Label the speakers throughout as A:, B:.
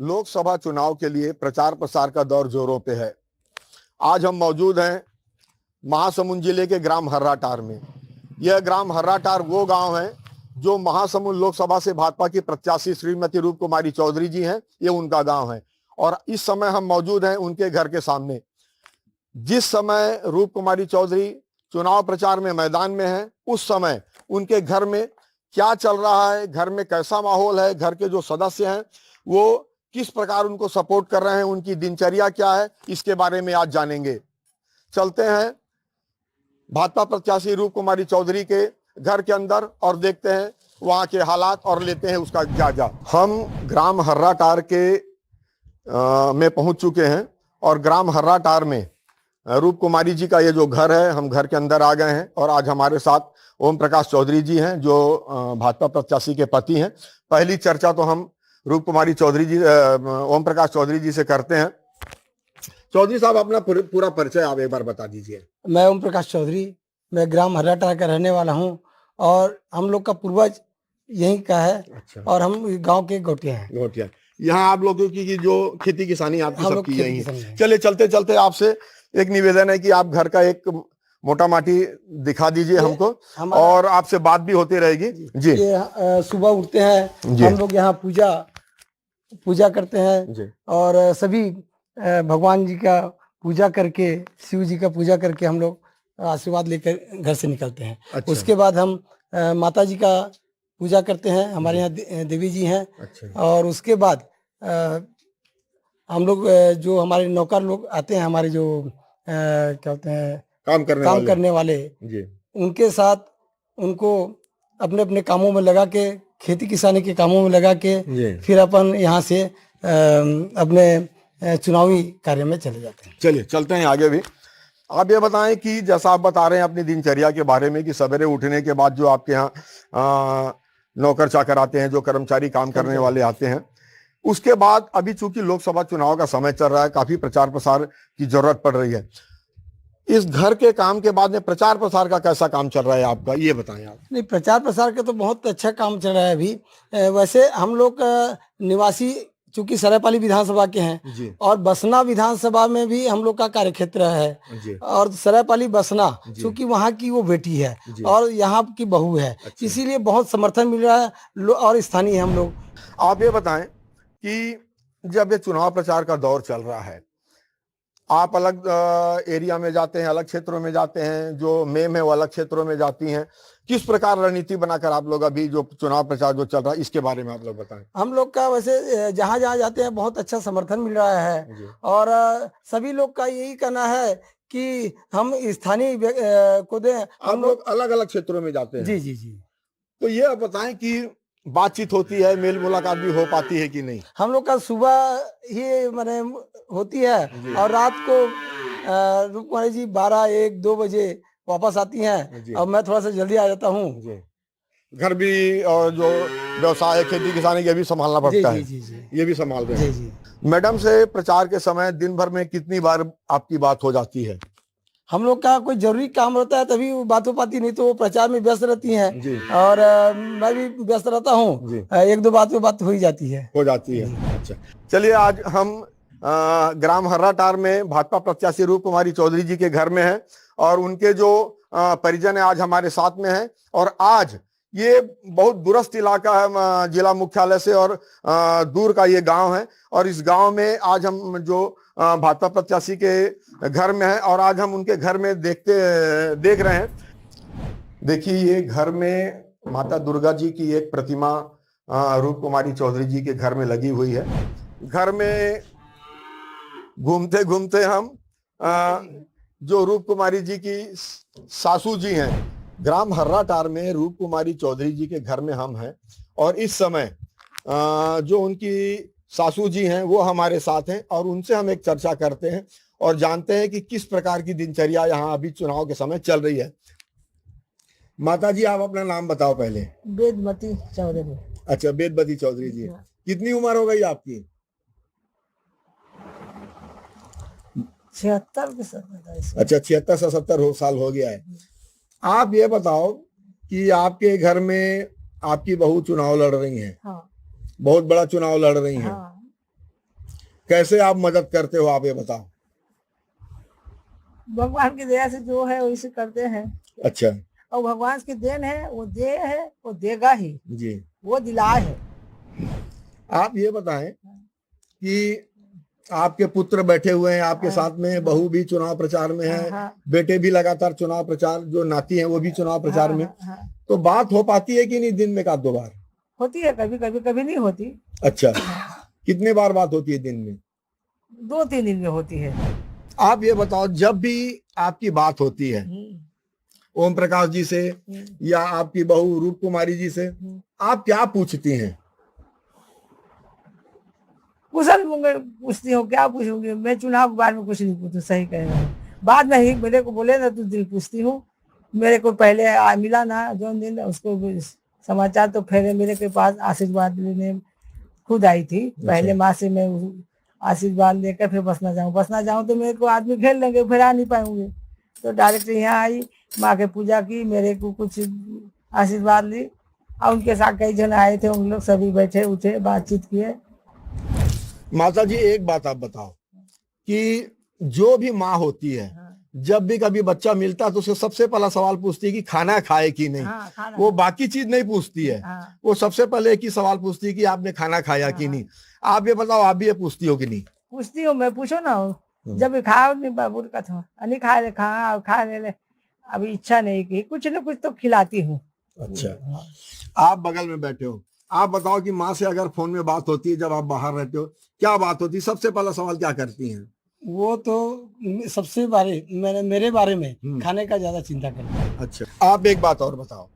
A: लोकसभा चुनाव के लिए प्रचार प्रसार का दौर जोरों पे है। आज हम मौजूद हैं महासमुंद जिले के ग्राम हर्राटार में। यह ग्राम हर्राटार वो गांव है जो महासमुंद लोकसभा से भाजपा की प्रत्याशी श्रीमती रूप कुमारी चौधरी जी हैं, ये उनका गांव है। और इस समय हम मौजूद हैं उनके घर के सामने। जिस समय रूप कुमारी चौधरी चुनाव प्रचार में मैदान में है, उस समय उनके घर में क्या चल रहा है, घर में कैसा माहौल है, घर के जो सदस्य हैं वो किस प्रकार उनको सपोर्ट कर रहे हैं, उनकी दिनचर्या क्या है, इसके बारे में आज जानेंगे। चलते हैं भाजपा प्रत्याशी रूप कुमारी चौधरी के घर के अंदर और देखते हैं वहां के हालात और लेते हैं उसका जायजा। हम ग्राम हर्राटार के में पहुंच चुके हैं और ग्राम हर्राटार में रूप कुमारी जी का ये जो घर है, हम घर के अंदर आ गए हैं और आज हमारे साथ ओम प्रकाश चौधरी जी हैं जो भाजपा प्रत्याशी के पति हैं। पहली चर्चा तो हम रूप कुमारी चौधरी जी, ओम प्रकाश चौधरी जी से करते हैं। चौधरी साहब, अपना पूरा परिचय आप एक बार बता दीजिए।
B: मैं ओम प्रकाश चौधरी, मैं ग्राम हर्राटार का रहने वाला हूं और हम लोग का पूर्वज यहीं का है।
A: अच्छा।
B: और हम गांव के गोटिया हैं।
A: गोटिया, यहाँ आप लोगों की जो खेती किसानी आपकी
B: हम लोग
A: सबकी
B: खेती
A: यही
B: किसानी
A: है।
B: है।
A: चलिए चलते चलते आपसे एक निवेदन है कि आप घर का एक मोटा माटी दिखा दीजिए हमको और आपसे बात भी होती रहेगी जी।
B: ये सुबह उठते हैं हम लोग, यहाँ पूजा करते हैं
A: जी।
B: और सभी भगवान जी का पूजा करके, शिव जी का पूजा करके हम लोग आशीर्वाद लेकर घर से निकलते हैं।
A: अच्छा।
B: उसके बाद हम माता जी का पूजा करते हैं, हमारे यहाँ देवी जी हैं।
A: अच्छा।
B: और उसके बाद हम लोग जो हमारे नौकर लोग आते हैं, हमारे जो क्या होते हैं
A: काम करने
B: वाले
A: जी,
B: उनके साथ उनको अपने अपने कामों में लगा के, खेती किसानी के कामों में लगा के फिर अपन यहाँ से अपने चुनावी कार्य में चले जाते हैं।
A: चलिए चलते हैं आगे भी। आप ये बताएं कि जैसा आप बता रहे हैं अपनी दिनचर्या के बारे में कि सवेरे उठने के बाद जो आपके यहाँ नौकर चाकर आते हैं, जो कर्मचारी काम करने वाले आते हैं, उसके बाद अभी चूंकि लोकसभा चुनाव का समय चल रहा है, काफी प्रचार प्रसार की जरूरत पड़ रही है। इस घर के काम के बाद में प्रचार प्रसार का कैसा काम चल रहा है आपका, ये बताएं आप।
B: नहीं, प्रचार प्रसार का तो बहुत अच्छा काम चल रहा है अभी। वैसे हम लोग निवासी चूंकि सरायपाली विधानसभा के हैं
A: जी।
B: और बसना विधानसभा में भी हम लोग का कार्यक्षेत्र है
A: जी।
B: और सरायपाली बसना चूंकि वहाँ की वो बेटी है और यहाँ की बहू है। अच्छा। इसीलिए बहुत समर्थन मिल रहा है और स्थानीय है हम लोग।
A: आप ये बताएं कि जब ये चुनाव प्रचार का दौर चल रहा है, आप अलग एरिया में जाते हैं, अलग क्षेत्रों में जाते हैं, जो मेम है वो अलग क्षेत्रों में जाती हैं, किस प्रकार रणनीति बनाकर आप लोग अभी जो चुनाव प्रचार जो चल रहा है इसके बारे में आप लोग बताएं।
B: हम लोग का वैसे जहाँ जहाँ जाते हैं बहुत अच्छा समर्थन मिल रहा है और सभी लोग का यही कहना है कि हम स्थानीय को दें।
A: हम लोग अलग अलग क्षेत्रों में जाते हैं।
B: जी जी जी।
A: तो ये आप बताएं कि बातचीत होती है, मेल मुलाकात भी हो पाती है कि नहीं?
B: हम लोग का सुबह ही मैंने होती है और रात को रूप कुमारी जी 12-1-2 बजे वापस आती हैं और मैं थोड़ा सा जल्दी आ जाता हूँ।
A: घर भी और जो व्यवसाय है खेती किसानी के भी संभालना पड़ता है।
B: जी जी।
A: ये भी संभाल रहे हैं।
B: जी जी।
A: मैडम से प्रचार के समय दिन भर में कितनी बार आपकी बात हो जाती है?
B: हम लोग का कोई जरूरी काम रहता है तभी वो बात हो पाती, नहीं तो वो प्रचार में व्यस्त रहती हैं और मैं भी व्यस्त रहता हूँ। 1-2 बात पे बात हो ही जाती है।
A: अच्छा, चलिए आज हम ग्राम हर्राटार में भाजपा प्रत्याशी रूप कुमारी चौधरी जी के घर में हैं और उनके जो परिजन है आज हमारे साथ में हैं। और आज ये बहुत दूरस्थ इलाका है जिला मुख्यालय से और दूर का ये गांव है और इस गांव में आज हम जो भाजपा प्रत्याशी के घर में है और आज हम उनके घर में देख रहे हैं। देखिए, ये घर में माता दुर्गा जी की एक प्रतिमा रूप कुमारी चौधरी जी के घर में लगी हुई है। घर में घूमते घूमते हम जो रूप कुमारी जी की सासू जी हैं, ग्राम हर्राटार में रूप कुमारी चौधरी जी के घर में हम हैं और इस समय जो उनकी सासू जी हैं वो हमारे साथ हैं और उनसे हम एक चर्चा करते हैं और जानते हैं कि किस प्रकार की दिनचर्या यहाँ अभी चुनाव के समय चल रही है। माता जी, आप अपना नाम बताओ पहले।
B: वेदमती चौधरी।
A: अच्छा, वेदमती चौधरी जी। कितनी उम्र हो गई आपकी?
B: 76।
A: अच्छा, 76 से 70 साल हो गया है। आप ये बताओ कि आपके घर में आपकी बहू चुनाव लड़ रही हैं।
B: हाँ।
A: बहुत बड़ा चुनाव लड़ रही हैं।
B: हाँ।
A: कैसे आप मदद करते हो, आप ये बताओ।
C: भगवान की दया से जो है वैसे करते हैं,
A: अच्छा
C: और भगवान की देन है, वो दे है, वो देगा ही,
A: जी।
C: वो दिलाए है।
A: आप ये बताएं कि आपके पुत्र बैठे हुए हैं आपके साथ में, बहू भी चुनाव प्रचार में है,
C: हाँ।
A: बेटे भी लगातार चुनाव प्रचार, जो नाती हैं वो भी चुनाव प्रचार में,
C: हाँ।
A: तो बात हो पाती है कि नहीं दिन में, 1-2 बार?
C: होती है, कभी कभी, कभी नहीं होती।
A: अच्छा, कितने बार बात होती है दिन में?
C: 2-3 दिन में होती है।
A: आप ये बताओ, जब भी आपकी बात होती है ओम प्रकाश जी से या आपकी बहू रूप कुमारी जी से, आप क्या पूछती हैं?
C: कुशल मंगल पूछती हूँ, क्या पूछूंगी मैं, चुनाव के बारे में कुछ नहीं पूछती, सही कह रहे हो। बाद में ही मेरे को बोले ना तो दिल पूछती हूँ। मेरे को पहले मिला ना जो दिन, उसको समाचार तो फिर मेरे के पास आशीर्वाद लेने खुद आई थी। पहले माँ से मैं आशीर्वाद लेकर फिर बसना जाऊँ तो मेरे को आदमी घेर लेंगे, फिर आ नहीं पाएंगे। तो डायरेक्ट यहाँ आई, माँ के पूजा की, मेरे को कुछ आशीर्वाद ली, और उनके साथ कई जन आए थे, उन लोग सभी बैठे उठे बातचीत किए।
A: माता जी एक बात आप बताओ कि जो भी माँ होती है, जब भी कभी बच्चा मिलता है तो उसे सबसे पहला सवाल पूछती है कि खाना खाए कि नहीं।
C: खाना।
A: वो बाकी चीज नहीं पूछती है, वो सबसे पहले एक ही सवाल पूछती है कि आपने खाना खाया कि नहीं। आप ये बताओ, आप भी ये पूछती हो कि नहीं?
C: पूछती हूँ मैं, पूछो ना, जब खाओ नहीं बाबू का था, नहीं खा ले, खा ले, अभी इच्छा नहीं की, कुछ ना कुछ तो खिलाती हूँ।
A: अच्छा, आप बगल में बैठे हो, आप बताओ कि माँ से अगर फोन में बात होती है, जब आप बाहर रहते हो, क्या बात होती है, सबसे पहला सवाल क्या करती हैं?
B: वो तो सबसे मेरे बारे में खाने का ज्यादा चिंता करते हैं।
A: अच्छा, आप एक बात और बताओ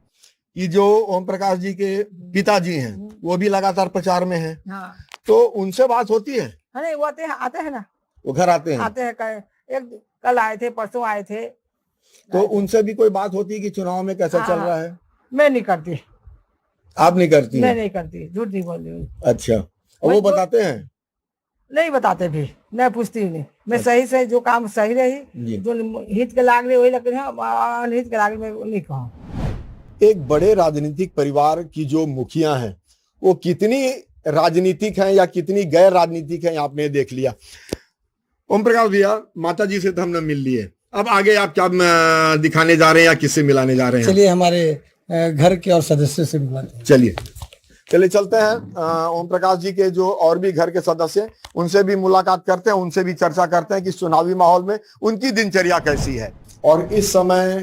A: कि जो ओम प्रकाश जी के पिताजी हैं वो भी लगातार प्रचार में हैं, तो उनसे बात होती है?
C: अरे वो आते हैं ना,
A: वो घर आते हैं?
C: कल आए थे, परसों आए थे।
A: तो उनसे भी कोई बात होती है कि चुनाव में कैसा चल रहा है?
C: मैं नहीं करती।
A: आप नहीं करती?
C: मैं नहीं करती, झूठ नहीं बोल रही हूँ।
A: अच्छा, और वो बताते हैं?
C: नहीं बताते भी, मैं पूछती हूँ नहीं। मैं सही से जो काम सही रही, जो हित के लाग रही वही लग रही है, अनहित के लाग रही मैं नहीं कहूँ।
A: एक बड़े राजनीतिक परिवार की जो मुखिया हैं वो कितनी राजनीतिक हैं या कितनी गैर राजनीतिक हैं, आपने देख लिया। ओम प्रकाश भैया, माता जी से तो हमने मिल लिए, अब आगे आप क्या दिखाने जा रहे हैं या किससे मिलाने जा रहे हैं?
B: चलिए हमारे घर के और सदस्य से मिलाते हैं।
A: चलिए चलते हैं। ओम प्रकाश जी के जो और भी घर के सदस्य हैं उनसे भी मुलाकात करते हैं, उनसे भी चर्चा करते हैं कि चुनावी माहौल में उनकी दिनचर्या कैसी है। और इस समय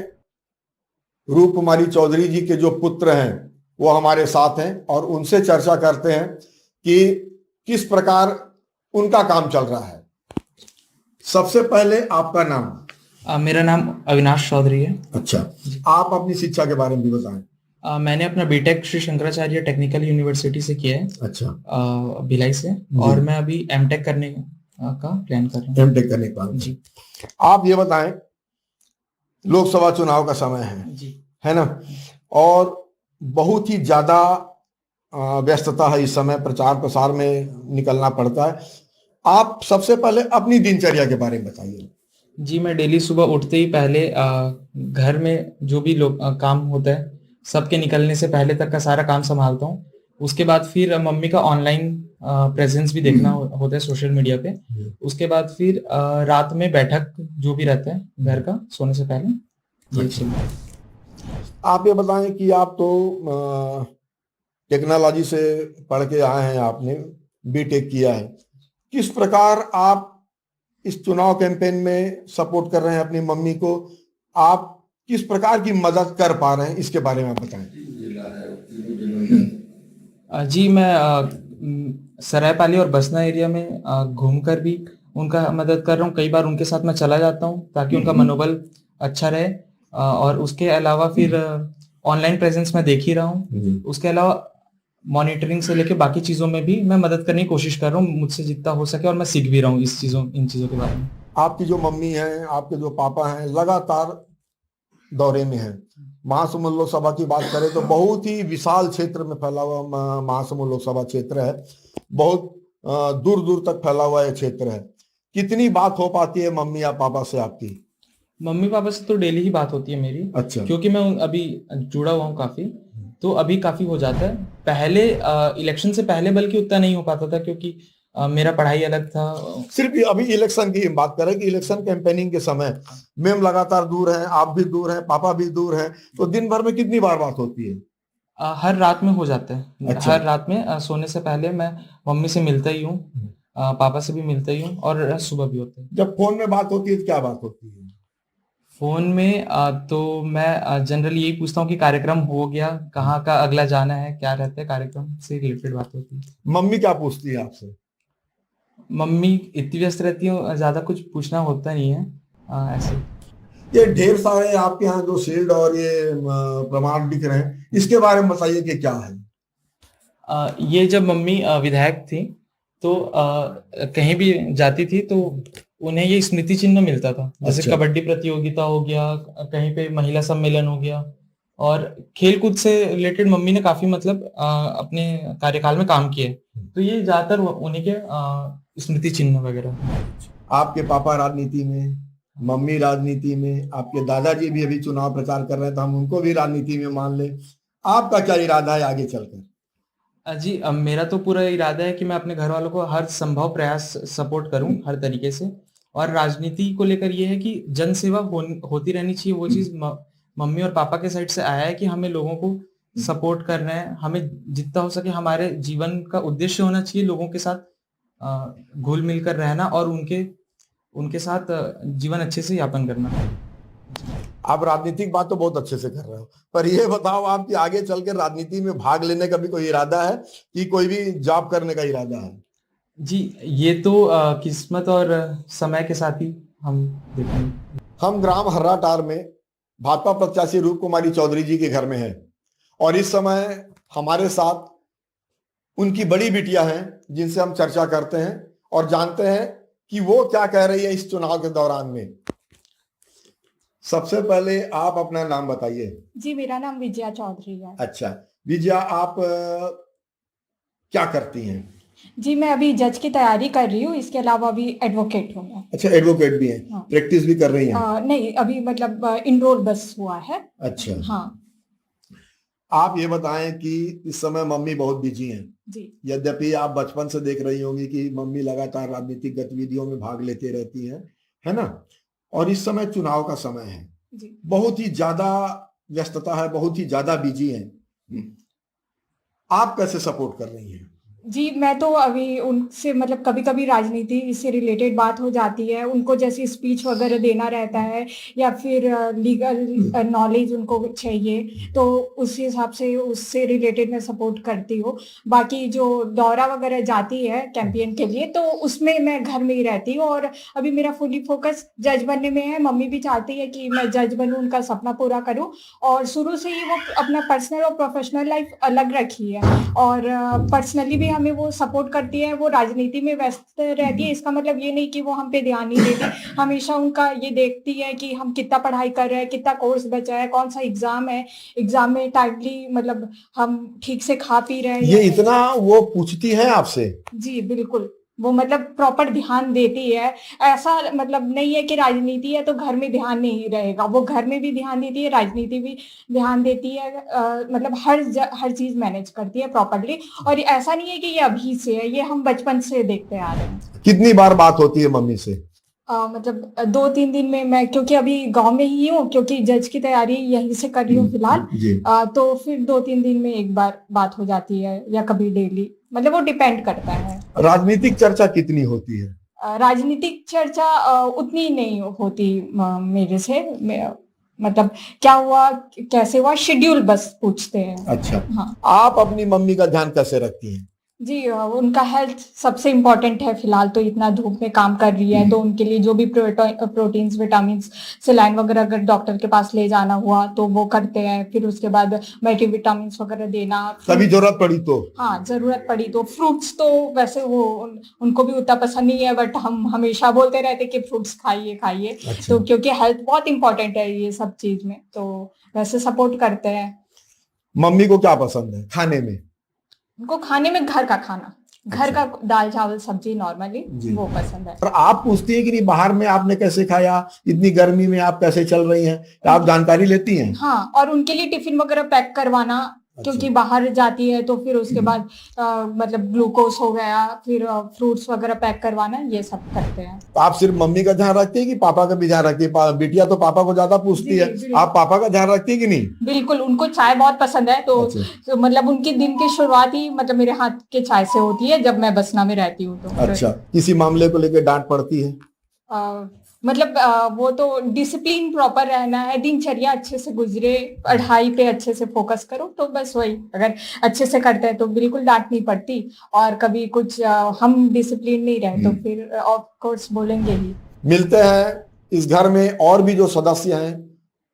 A: रूप कुमारी चौधरी जी के जो पुत्र हैं वो हमारे साथ हैं और उनसे चर्चा करते हैं कि किस प्रकार उनका काम चल रहा है। सबसे पहले आपका नाम?
D: मेरा नाम अविनाश चौधरी है।
A: अच्छा, आप अपनी शिक्षा के बारे में भी बताएं।
D: मैंने अपना B Tech Shri Shankaracharya technical university से किया है।
A: अच्छा,
D: भिलाई से, और मैं अभी एमटेक करने का प्लान कर रहा हूँ।
A: एमटेक करने का
D: जी।
A: आप ये बताएं, लोकसभा चुनाव का समय है
D: जी,
A: है ना, और बहुत ही ज्यादा व्यस्तता है इस समय, प्रचार प्रसार में निकलना पड़ता है। आप सबसे पहले अपनी दिनचर्या के बारे में बताइए।
D: जी, मैं डेली सुबह उठते ही पहले घर में जो भी लोग काम होता है सबके निकलने से पहले तक का सारा काम संभालता हूँ। उसके बाद फिर मम्मी का ऑनलाइन प्रेजेंस भी देखना होता है सोशल मीडिया पे। उसके बाद फिर रात में बैठक जो भी रहता है घर का सोने से पहले।
A: अच्छा। आप ये बताएं कि आप तो टेक्नोलॉजी से पढ़ के आए हैं, आपने बीटेक किया है, किस प्रकार आप इस चुनाव कैंपेन में सपोर्ट कर रहे हैं अपनी मम्मी को? आप किस प्रकार की मदद कर पा रहे हैं, इसके बारे में आप बताएं।
D: जी, मैं सरायपाली और बसना एरिया में घूमकर भी उनका मदद कर रहा हूँ। कई बार उनके साथ मैं चला जाता हूँ ताकि उनका मनोबल अच्छा रहे। और उसके अलावा फिर ऑनलाइन प्रेजेंस मैं देख ही रहा हूँ। उसके अलावा मॉनिटरिंग से लेके बाकी चीजों में भी मैं मदद करने की कोशिश कर रहा हूँ मुझसे जितना हो सके, और मैं सीख भी रहा हूँ इन चीजों के बारे में। आपकी जो मम्मी हैं, आपके जो पापा हैं, लगातार दौरे में हैं। महासमुंद लोकसभा की बात करें तो बहुत ही विशाल क्षेत्र में फैला हुआ महासमुंद लोकसभा क्षेत्र है, बहुत दूर दूर तक फैला हुआ यह क्षेत्र है। कितनी बात हो पाती है मम्मी या पापा से आपकी? मम्मी पापा से तो डेली ही बात होती है मेरी।
A: अच्छा।
D: क्योंकि मैं अभी जुड़ा हुआ हूँ काफी, तो अभी काफी हो जाता है। पहले इलेक्शन से पहले बल्कि उतना नहीं हो पाता था, क्योंकि मेरा पढ़ाई अलग था।
A: सिर्फ अभी इलेक्शन की बात करें कि इलेक्शन कैंपेनिंग के समय मैम लगातार दूर हैं, आप भी दूर हैं, पापा भी दूर हैं, तो दिन भर में कितनी बार बात होती है?
D: हर रात में हो जाता है।
A: अच्छा।
D: हर रात में सोने से पहले मैं मम्मी से मिलता ही हूँ, पापा से भी मिलता ही हूँ, और सुबह भी होता है।
A: जब फोन में बात होती है तो क्या बात होती है?
D: फोन में तो मैं जनरली यही पूछता हूँ कि कार्यक्रम हो गया, कहाँ का अगला जाना है, क्या रहता है, कार्यक्रम से रिलेटेड बात होती है।
A: मम्मी क्या पूछती है आपसे?
D: मम्मी इतनी व्यस्त रहती है, ज्यादा कुछ पूछना होता नहीं है ऐसे।
A: ये ढेर सारे आपके यहाँ जो शील्ड और ये प्रमाण दिख रहे हैं, इसके बारे में बताइए कि क्या है?
D: ये जब मम्मी विधायक थी तो कहीं भी जाती थी तो उन्हें ये स्मृति चिन्ह मिलता था। जैसे
A: अच्छा।
D: कबड्डी प्रतियोगिता हो गया, कहीं पे महिला सम्मेलन हो गया, और खेल कूद से रिलेटेड मम्मी ने काफी मतलब अपने कार्यकाल में काम किए, तो ये ज्यादातर उन्हीं के स्मृति चिन्ह वगैरह।
A: आपके पापा राजनीति में, मम्मी राजनीति में, आपके दादाजी भी अभी चुनाव प्रचार कर रहे हैं, तो हम उनको भी राजनीति में मान लें। आपका क्या इरादा है आगे चलकर?
D: जी, मेरा तो पूरा इरादा है कि मैं अपने घर वालों को हर संभव प्रयास सपोर्ट करूं हर तरीके से, और राजनीति को लेकर ये है कि जन सेवा होती रहनी चाहिए। वो चीज मम्मी और पापा के साइड से आया है कि हमें लोगों को सपोर्ट करना है, हमें जितना हो सके हमारे जीवन का उद्देश्य होना चाहिए लोगों के साथ घुल मिलकर रहना, और उनके साथ जीवन अच्छे से यापन करना।
A: आप राजनीतिक बात तो बहुत अच्छे से कर रहे हो, पर ये बताओ आपकी आगे चल के राजनीति में भाग लेने का भी कोई इरादा है कि कोई भी जॉब करने का इरादा है?
D: जी, ये तो किस्मत और समय के साथ ही हम देखेंगे।
A: हम ग्राम हर्राटार में भाजपा प्रत्याशी रूप कुमारी चौधरी जी के घर में हैं, और इस समय हमारे साथ उनकी बड़ी बिटिया हैं जिनसे हम चर्चा करते हैं और जानते हैं कि वो क्या कह रही है इस चुनाव के दौरान में। सबसे पहले आप अपना नाम बताइए।
E: जी, मेरा नाम विजया चौधरी है।
A: अच्छा विजया, आप क्या करती हैं?
E: जी, मैं अभी जज की तैयारी कर रही हूँ, इसके अलावा अभी एडवोकेट हूँ मैं।
A: अच्छा, एडवोकेट भी हैं।
E: हाँ।
A: प्रैक्टिस भी कर रही हैं?
E: नहीं, अभी मतलब इनरोल बस हुआ है।
A: अच्छा।
E: हाँ।
A: आप ये बताएं कि इस समय मम्मी बहुत बिजी हैं।
E: जी।
A: यद्यपि आप बचपन से देख रही होंगी कि मम्मी लगातार राजनीतिक गतिविधियों में भाग लेते रहती हैं, है ना? और इस समय चुनाव का समय है,
E: जी।
A: बहुत ही ज्यादा व्यस्तता है, बहुत ही ज्यादा बिजी हैं। आप कैसे सपोर्ट कर रही हैं?
E: जी, मैं तो अभी उनसे मतलब कभी कभी राजनीति से रिलेटेड बात हो जाती है, उनको जैसे स्पीच वगैरह देना रहता है या फिर लीगल नॉलेज उनको चाहिए, तो उस हिसाब से उससे रिलेटेड मैं सपोर्ट करती हूँ। बाकी जो दौरा वगैरह जाती है कैंपेन के लिए, तो उसमें मैं घर में ही रहती हूँ, और अभी मेरा फुली फोकस जज बनने में है। मम्मी भी चाहती है कि मैं जज बनूँ, उनका सपना पूरा करूँ, और शुरू से ही वो अपना पर्सनल और प्रोफेशनल लाइफ अलग रखी है, और पर्सनली भी हमें वो सपोर्ट करती है। वो राजनीति में व्यस्त रहती है, इसका मतलब ये नहीं कि वो हम पे ध्यान नहीं देती। हमेशा उनका ये देखती है कि हम कितना पढ़ाई कर रहे हैं, कितना कोर्स बचा है, कौन सा एग्जाम है, एग्जाम में टाइमली मतलब हम ठीक से खा पी रहे हैं।
A: ये इतना वो पूछती है आपसे?
E: जी बिल्कुल, वो मतलब प्रॉपर ध्यान देती है। ऐसा मतलब नहीं है कि राजनीति है तो घर में ध्यान नहीं रहेगा, वो घर में भी ध्यान देती है, राजनीति भी ध्यान देती है। मतलब हर चीज मैनेज करती है प्रॉपरली, और ऐसा नहीं है कि ये अभी से है, ये हम बचपन से देखते आ रहे हैं।
A: कितनी बार बात होती है मम्मी से?
E: मतलब 2-3 दिन में मैं, क्योंकि अभी गांव में ही हूँ, क्योंकि जज की तैयारी यहीं से कर रही हूँ फिलहाल, तो फिर 2-3 दिन में एक बार बात हो जाती है, या कभी डेली, मतलब वो डिपेंड करता है।
A: राजनीतिक चर्चा कितनी होती है?
E: राजनीतिक चर्चा उतनी नहीं होती मेरे से। मतलब क्या हुआ, कैसे हुआ, शेड्यूल बस पूछते हैं।
A: अच्छा।
E: हाँ।
A: आप अपनी मम्मी का ध्यान कैसे रखती हैं?
E: जी, उनका हेल्थ सबसे इम्पोर्टेंट है। फिलहाल तो इतना धूप में काम कर रही है, तो उनके लिए जो भी प्रोटीन्स, विटामिन्स, सलाइन वगैरह अगर डॉक्टर के पास ले जाना हुआ तो वो करते हैं। फिर उसके बाद मल्टीविटामिन्स वगैरह देना,
A: कभी जरूरत पड़ी तो।
E: हाँ, जरूरत पड़ी तो। फ्रूट्स तो वैसे वो उनको भी उतना पसंद नहीं है, बट हम हमेशा बोलते रहते कि फ्रूट्स खाइए खाइए।
A: अच्छा।
E: तो क्योंकि हेल्थ बहुत इंपॉर्टेंट है ये सब चीज में, तो वैसे सपोर्ट करते हैं।
A: मम्मी को क्या पसंद है खाने में?
E: उनको खाने में घर का खाना, घर का दाल चावल सब्जी नॉर्मली वो पसंद है।
A: और आप पूछती हैं कि नहीं बाहर में आपने कैसे खाया, इतनी गर्मी में आप कैसे चल रही हैं, आप जानकारी लेती हैं?
E: हाँ, और उनके लिए टिफिन वगैरह पैक करवाना क्योंकि बाहर जाती है तो फिर उसके बाद मतलब ग्लूकोज हो गया, फिर फ्रूट्स वगैरह पैक करवाना, ये सब करते हैं।
A: तो आप सिर्फ मम्मी का ध्यान रखती है कि पापा का भी ध्यान रखती है? बिटिया तो पापा को ज्यादा पूछती है,
E: बिल्कुल।
A: आप पापा का ध्यान रखती है कि नहीं?
E: बिल्कुल, उनको चाय बहुत पसंद है, तो मतलब उनके दिन की शुरुआत ही मतलब मेरे हाथ के चाय से होती है जब मैं बसना में रहती हूँ तो।
A: अच्छा, किसी मामले को लेकर डांट पड़ती है?
E: मतलब वो तो डिसिप्लिन प्रॉपर रहना है, दिनचर्या अच्छे से गुजरे, पढ़ाई पे अच्छे से फोकस करो, तो बस वही। अगर अच्छे से करते हैं तो बिल्कुल डांट नहीं पड़ती, और कभी कुछ हम डिसिप्लिन नहीं रहे तो फिर ऑफ कोर्स बोलेंगे ही।
A: मिलते हैं इस घर में और भी जो सदस्य हैं,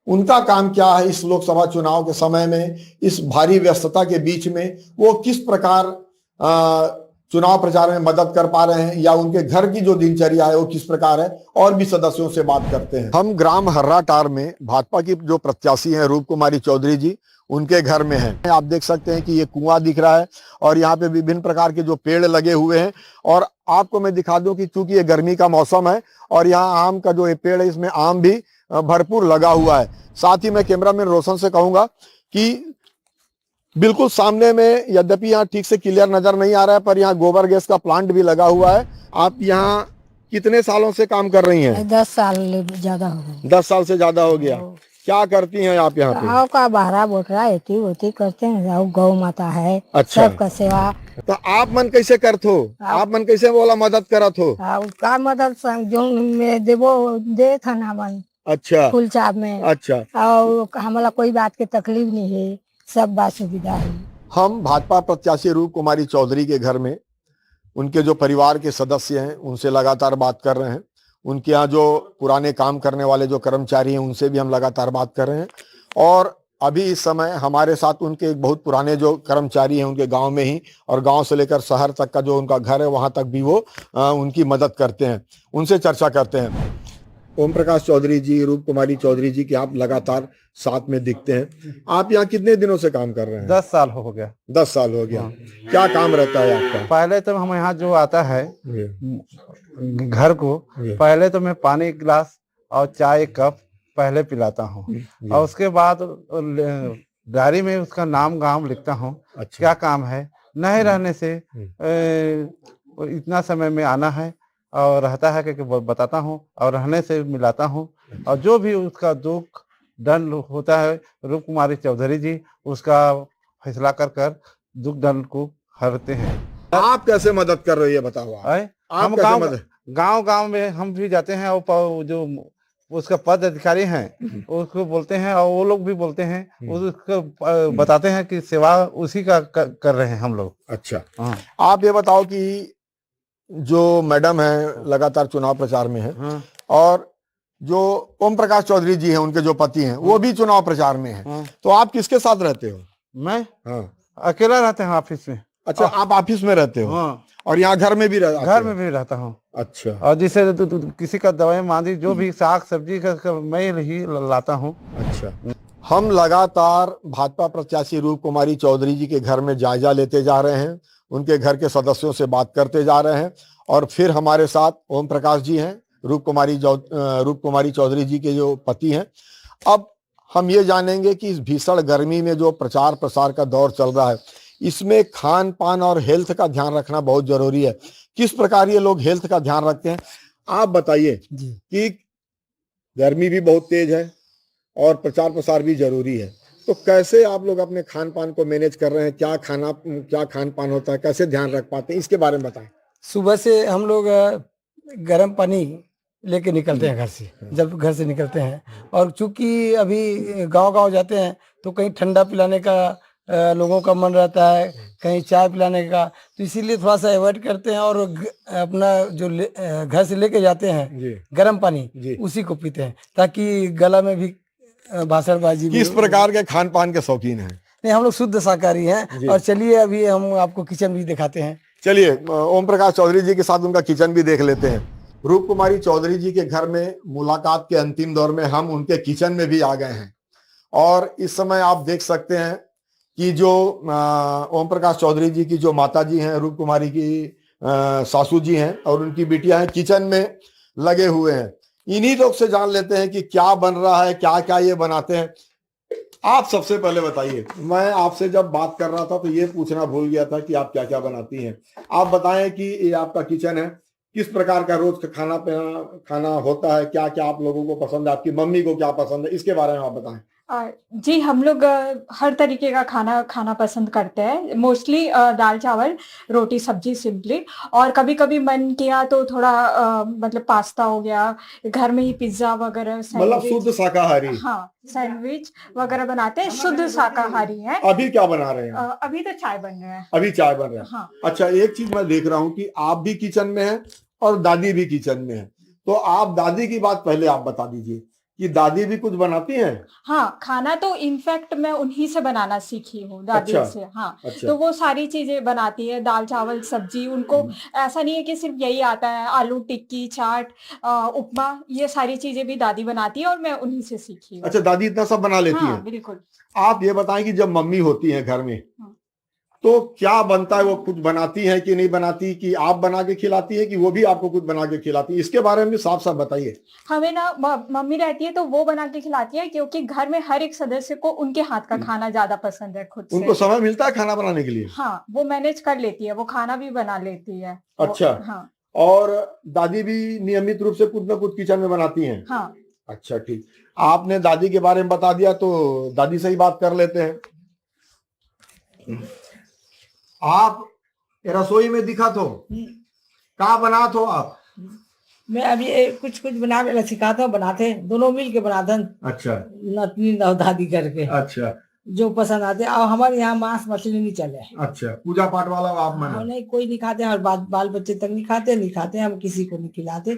A: उनका काम क्या है इस लोकसभा चुनाव के समय में, इस भारी व्यस्तता के बीच में वो किस प्रकार चुनाव प्रचार में मदद कर पा रहे हैं, या उनके घर की जो दिनचर्या है वो किस प्रकार है। और भी सदस्यों से बात करते हैं। हम ग्राम हर्राटार में भाजपा की जो प्रत्याशी हैं रूप कुमारी चौधरी जी, उनके घर में हैं। आप देख सकते हैं कि ये कुआं दिख रहा है और यहाँ पे विभिन्न प्रकार के जो पेड़ लगे हुए हैं। और आपको मैं दिखा दूं कि चूंकि ये गर्मी का मौसम है और यहाँ आम का जो ये पेड़ है इसमें आम भी भरपूर लगा हुआ है। साथ ही मैं कैमरामैन रोशन से कहूंगा कि बिल्कुल सामने में, यद्यपि यहाँ ठीक से क्लियर नजर नहीं आ रहा है, पर यहाँ गोबर गैस का प्लांट भी लगा हुआ है। आप यहाँ कितने सालों से काम कर रही हैं?
F: 10 साल ज्यादा हो गए।
A: 10 साल से ज्यादा हो गया। क्या करती हैं आप यहाँ पे?
F: गाँव का बहरा बोटरा एती करते हैं, गौ माता है।
A: अच्छा।
F: सबका सेवा।
A: तो आप मन कैसे करत हो? आप मन कैसे बोला मदद करत हो?
F: का मदद जो में देवो दे था ना मन।
A: अच्छा।
F: फूल चाप में।
A: अच्छा।
F: और हमारा कोई बात की तकलीफ नहीं है, सब बात सुविधा है।
A: हम भाजपा प्रत्याशी रूप कुमारी चौधरी के घर में उनके जो परिवार के सदस्य हैं उनसे लगातार बात कर रहे हैं। उनके यहाँ जो पुराने काम करने वाले जो कर्मचारी हैं उनसे भी हम लगातार बात कर रहे हैं। और अभी इस समय हमारे साथ उनके एक बहुत पुराने जो कर्मचारी हैं उनके गांव में ही, और गांव से लेकर शहर तक का जो उनका घर है वहां तक भी वो उनकी मदद करते हैं। उनसे चर्चा करते हैं। ओम प्रकाश चौधरी जी, रूप कुमारी चौधरी जी के आप लगातार साथ में दिखते हैं। आप यहाँ कितने दिनों से काम कर रहे हैं?
G: 10 साल हो गया।
A: 10 साल हो गया। क्या काम रहता है आपका?
G: पहले तो हम यहाँ जो आता है घर को, पहले तो मैं पानी गिलास और चाय कप पहले पिलाता हूँ, और उसके बाद डायरी में उसका नाम गांव लिखता हूँ। अच्छा। क्या काम है, नहीं रहने से इतना समय में आना है और रहता है कि बताता हूँ, और रहने से मिलाता हूँ, और जो भी उसका दुख दंड होता है रूप कुमारी चौधरी जी उसका फैसला कर दुख दंड को हरते हैं।
A: आप कैसे मदद कर रहे हो ये बताओ?
G: हम गांव में हम भी जाते हैं, और जो उसका पद अधिकारी हैं उसको बोलते हैं, और वो लोग भी बोलते हैं, उसको बताते हैं कि सेवा उसी का कर रहे हैं हम लोग।
A: अच्छा। आप ये बताओ कि जो मैडम है लगातार चुनाव प्रचार में है, और जो ओम प्रकाश चौधरी जी हैं उनके जो पति हैं वो भी चुनाव प्रचार में हैं, तो आप किसके साथ रहते हो?
G: मैं अकेला रहते हैं ऑफिस में।
A: अच्छा, आप ऑफिस में रहते हो? और यहाँ घर में भी
G: रहता हूँ। अच्छा। और जिसे किसी का दवाई मांदी, जो भी साग सब्जी का मैं ही लाता हूँ। अच्छा।
A: हम लगातार भाजपा प्रत्याशी रूप कुमारी चौधरी जी के घर में जायजा लेते जा रहे हैं, उनके घर के सदस्यों से बात करते जा रहे हैं। और फिर हमारे साथ ओम प्रकाश जी हैं, रूप कुमारी चौधरी जी के जो पति हैं। अब हम ये जानेंगे कि इस भीषण गर्मी में जो प्रचार प्रसार का दौर चल रहा है, इसमें खान पान और हेल्थ का ध्यान रखना बहुत जरूरी है। किस प्रकार ये लोग हेल्थ का ध्यान रखते हैं, आप बताइए कि गर्मी भी बहुत तेज है और प्रचार प्रसार भी जरूरी है, तो कैसे आप लोग अपने खान पान को मैनेज कर रहे हैं? क्या खान पान होता है, कैसे ध्यान रख पाते हैं, इसके बारे में बताएं।
B: सुबह से हम लोग गर्म पानी लेके निकलते हैं घर से, जब घर से निकलते हैं। और चूंकि अभी गांव जाते हैं तो कहीं ठंडा पिलाने का लोगों का मन रहता है, कहीं चाय पिलाने का, तो इसीलिए थोड़ा सा अवॉइड करते हैं। और अपना जो घर से लेके जाते हैं गर्म पानी, उसी को पीते हैं, ताकि गला में भी भाषणबाजी।
A: किस प्रकार के खान पान के शौकीन हैं?
B: नहीं, हम लोग शुद्ध शाकाहारी हैं। और चलिए अभी हम आपको किचन भी दिखाते हैं।
A: चलिए ओम प्रकाश चौधरी जी के साथ उनका किचन भी देख लेते हैं। रूप कुमारी चौधरी जी के घर में मुलाकात के अंतिम दौर में हम उनके किचन में भी आ गए हैं। और इस समय आप देख सकते हैं कि जो ओम प्रकाश चौधरी जी की जो माता जी हैं, रूप कुमारी की सासू जी हैं, और उनकी बिटिया हैं, किचन में लगे हुए हैं। इन्हीं लोग से जान लेते हैं कि क्या बन रहा है, क्या क्या ये बनाते हैं। आप सबसे पहले बताइए, मैं आपसे जब बात कर रहा था तो ये पूछना भूल गया था कि आप क्या क्या बनाती हैं। आप बताएं कि ये आपका किचन है, किस प्रकार का रोज का खाना होता है, क्या क्या आप लोगों को पसंद है, आपकी मम्मी को क्या पसंद है, इसके बारे में आप बताएं।
E: जी, हम लोग हर तरीके का खाना खाना पसंद करते हैं। मोस्टली दाल चावल, रोटी सब्जी सिंपली, और कभी-कभी मन किया तो थोड़ा मतलब पास्ता हो गया, घर में ही पिज्जा वगैरह,
A: मतलब
E: सैंडविच।
A: शुद्ध शाकाहारी।
E: हाँ, सैंडविच वगैरह बनाते हैं, शुद्ध शाकाहारी हैं।
A: अभी क्या बना रहे हैं?
E: अभी तो चाय बन रहा है।
A: अभी चाय बन रहा है।
E: हाँ।
A: अच्छा, एक चीज मैं देख रहा हूँ कि आप भी किचन में हैं और दादी भी किचन में है, तो आप दादी की बात पहले आप बता दीजिए कि दादी भी कुछ बनाती हैं।
E: हाँ, खाना तो इनफैक्ट मैं उन्हीं से बनाना सीखी हूँ, दादी
A: अच्छा,
E: से। हाँ,
A: अच्छा।
E: तो वो सारी चीजें बनाती है, दाल चावल सब्जी। उनको ऐसा नहीं है कि सिर्फ यही आता है, आलू टिक्की, चाट, उपमा, ये सारी चीजें भी दादी बनाती है और मैं उन्हीं से सीखी हूँ।
A: अच्छा, दादी इतना सब बना लेती
E: हाँ,
A: हैं।
E: बिल्कुल।
A: आप ये बताएं कि जब मम्मी होती हैं घर में,
E: हाँ।
A: तो क्या बनता है, वो कुछ बनाती है कि नहीं बनाती, कि आप बना के खिलाती है कि वो भी आपको कुछ बना के खिलाती है, इसके बारे में साफ साफ बताइए।
E: हमें ना मम्मी रहती है तो वो बना के खिलाती है, क्योंकि घर में हर एक सदस्य को उनके हाथ का खाना ज्यादा पसंद है खुद से।
A: उनको समय मिलता है खाना बनाने के लिए?
E: हाँ, वो मैनेज कर लेती है, वो खाना भी बना लेती है।
A: अच्छा।
E: हाँ।
A: और दादी भी नियमित रूप से कुछ ना कुछ किचन में बनाती हैं?
E: हाँ।
A: अच्छा, ठीक। आपने दादी के बारे में बता दिया तो दादी से ही बात कर लेते हैं। आप रसोई में दिखा तो कहाँ बना तो आप?
C: मैं अभी कुछ बना सिखाता हूँ, बनाते दोनों मिल के बनाते हैं।
A: अच्छा,
C: नतनी दादी करके।
A: अच्छा,
C: जो पसंद आते हैं। और हमारे यहाँ मांस मछली नहीं चले।
A: अच्छा, पूजा पाठ वाला आप मना?
C: नहीं, कोई नहीं खाते, और बाल बच्चे तक नहीं खाते, हम किसी को नहीं खिलाते।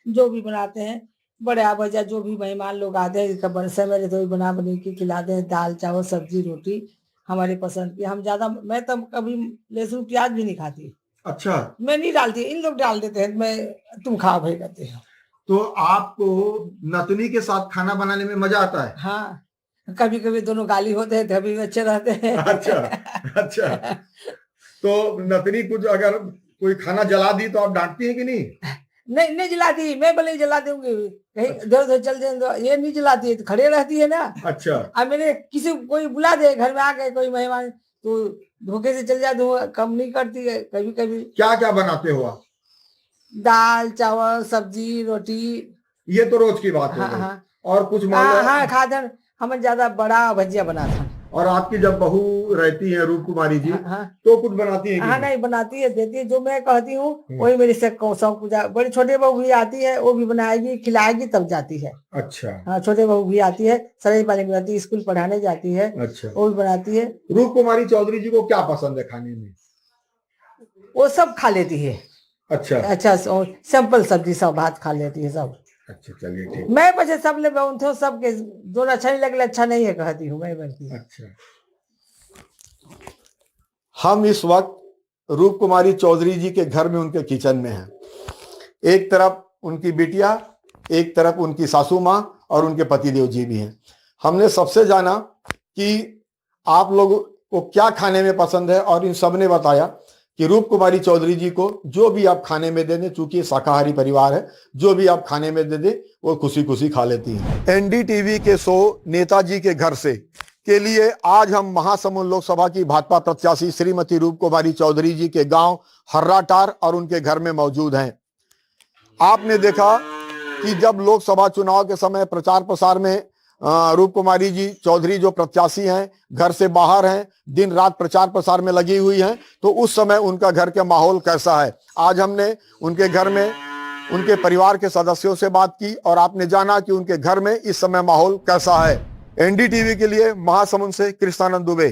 C: जो भी बनाते हैं, बड़े आवाजा जो भी मेहमान लोग आते हैं, इसका समय तो बना के खिलाते हैं। दाल चावल सब्जी रोटी हमारे पसंद की। हम ज्यादा, मैं तो कभी लहसुन प्याज भी नहीं खाती।
A: अच्छा,
C: मैं नहीं डालती, इन लोग डाल देते हैं, मैं तुम खाओ भाई कहते हैं।
A: तो आपको नतनी के साथ खाना बनाने में मजा आता है?
C: हाँ, कभी कभी दोनों गाली होते हैं, कभी अच्छे रहते हैं।
A: अच्छा, अच्छा। तो नतनी कुछ अगर कोई खाना जला दी तो आप डांटती है कि नहीं?
C: नहीं जलाती, मैं भले ही जला दूंगी, कहीं इधर उधर चल जाए, ये नहीं जलाती है, तो खड़े रहती है ना।
A: अच्छा।
C: अब मैंने किसी कोई बुला दे घर में, आ गए कोई मेहमान, तो धोखे से चल जाती हूँ, कम नहीं करती है। कभी कभी
A: क्या क्या बनाते हो आप?
C: दाल चावल सब्जी रोटी।
A: ये तो रोज की बात है।
C: हाँ हाँ।
A: और कुछ
C: हाँ, खादन हमें ज्यादा बड़ा भजिया बना था।
A: और आपकी जब बहू रहती है रूप कुमारी जी,
C: हाँ,
A: तो कुछ बनाती है?
C: हाँ, नहीं बनाती है, देती है, जो मैं कहती हूँ वही मेरी से शौक पूजा। बड़ी छोटे बहू भी आती है, वो भी बनाएगी खिलाएगी तब जाती है।
A: अच्छा।
C: हाँ, छोटे बहू भी आती है, सराई पानी में जाती है, स्कूल पढ़ाने जाती है।
A: अच्छा।
C: वो भी बनाती है।
A: रूप कुमारी चौधरी जी को क्या पसंद है खाने में?
C: वो सब खा लेती है।
A: अच्छा,
C: अच्छा, सिंपल सब्जी सब भात खा लेती है सब।
A: अच्छा, चलिए ठीक।
C: मैं बचे सब ले थे, सबके जो अच्छा नहीं लगे अच्छा नहीं है कहती हूँ मैं बनती।
A: अच्छा। हम इस वक्त रूप कुमारी चौधरी जी के घर में, उनके किचन में हैं। एक तरफ उनकी बिटिया, एक तरफ उनकी सासू माँ और उनके पतिदेव जी भी हैं। हमने सबसे जाना कि आप लोगों को क्या खाने में पसंद है, और इन सब ने बताया कि रूप कुमारी चौधरी जी को जो भी आप खाने में दे दें, चूंकि शाकाहारी परिवार है, जो भी आप खाने में दे दें वो खुशी खुशी खा लेती हैं। एनडीटीवी के शो नेताजी के घर से के लिए आज हम महासमुंद लोकसभा की भाजपा प्रत्याशी श्रीमती रूप कुमारी चौधरी जी के गांव हर्राटार और उनके घर में मौजूद हैं। आपने देखा कि जब लोकसभा चुनाव के समय प्रचार प्रसार में रूप कुमारी जी चौधरी जो प्रत्याशी हैं, घर से बाहर हैं, दिन रात प्रचार प्रसार में लगी हुई हैं, तो उस समय उनका घर का माहौल कैसा है, आज हमने उनके घर में उनके परिवार के सदस्यों से बात की और आपने जाना कि उनके घर में इस समय माहौल कैसा है। एनडीटीवी के लिए महासमुंद से कृष्णानंद दुबे।